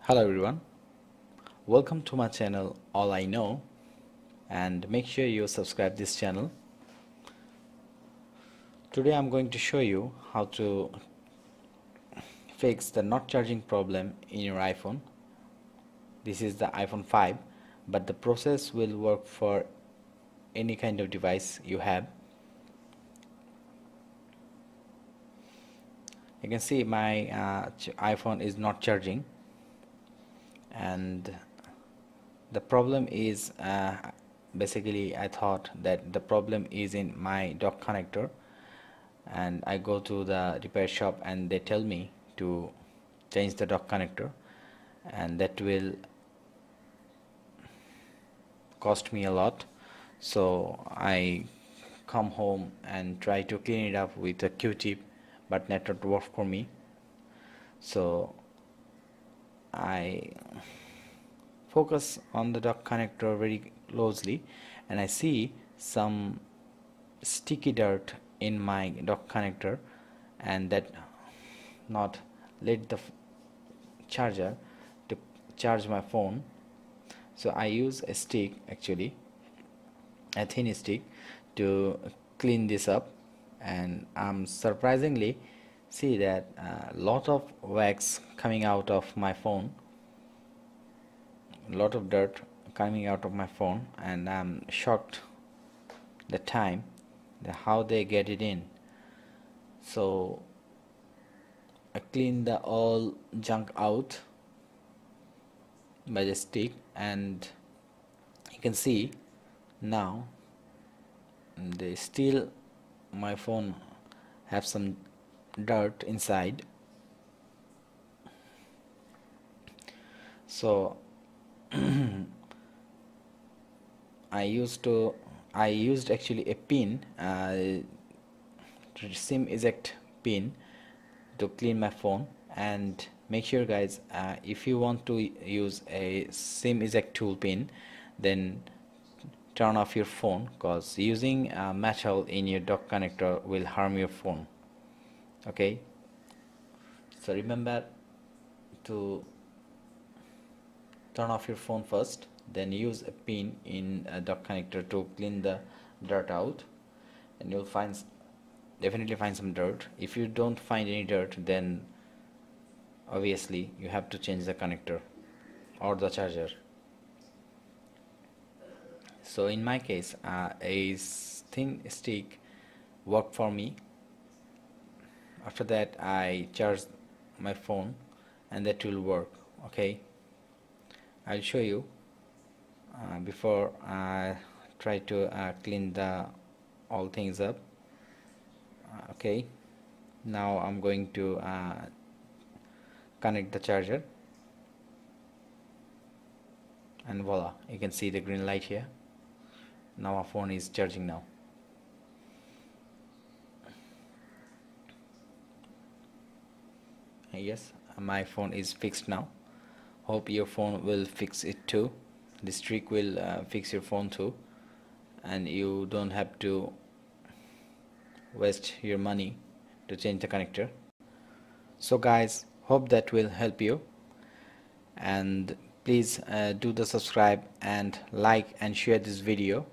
Hello everyone, welcome to my channel All I Know, and make sure you subscribe this channel. Today I'm going to show you how to fix the not charging problem in your iPhone. This is the iPhone 5, but the process will work for any kind of device you have. You can see my iPhone is not charging, and the problem is basically I thought that the problem is in my dock connector, and I go to the repair shop and they tell me to change the dock connector, and that will cost me a lot. So I come home and try to clean it up with a Q-tip, but that not work for me. So I focus on the dock connector very closely, and I see some sticky dirt in my dock connector, and that not let the charger to charge my phone. So I use a stick, actually a thin stick, to clean this up, and I'm surprisingly see that a lot of wax coming out of my phone, a lot of dirt coming out of my phone, and I'm shocked the time how they get it in. So I clean the all junk out by the stick, and you can see now they still my phone have some dirt inside. So I used actually a pin, SIM eject pin, to clean my phone. And make sure guys, if you want to use a SIM eject tool pin, then turn off your phone, cause using metal in your dock connector will harm your phone. Okay, so remember to turn off your phone first, then use a pin in a dock connector to clean the dirt out, and you'll definitely find some dirt. If you don't find any dirt, then obviously you have to change the connector or the charger. So in my case, a thin stick worked for me. After that I charged my phone, and that will work. Okay, I'll show you before I try to clean the all things up. Okay, now I'm going to connect the charger, and voila, you can see the green light here. Now our phone is charging now. Yes, my phone is fixed now. Hope your phone will fix it too. This trick will fix your phone too, and you don't have to waste your money to change the connector. So guys, hope that will help you, and please do the subscribe and like and share this video.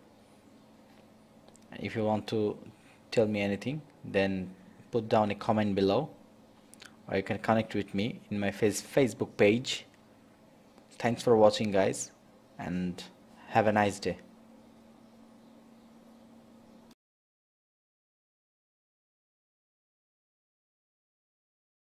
If you want to tell me anything, then put down a comment below, or you can connect with me in my Facebook page. Thanks for watching guys, and have a nice day.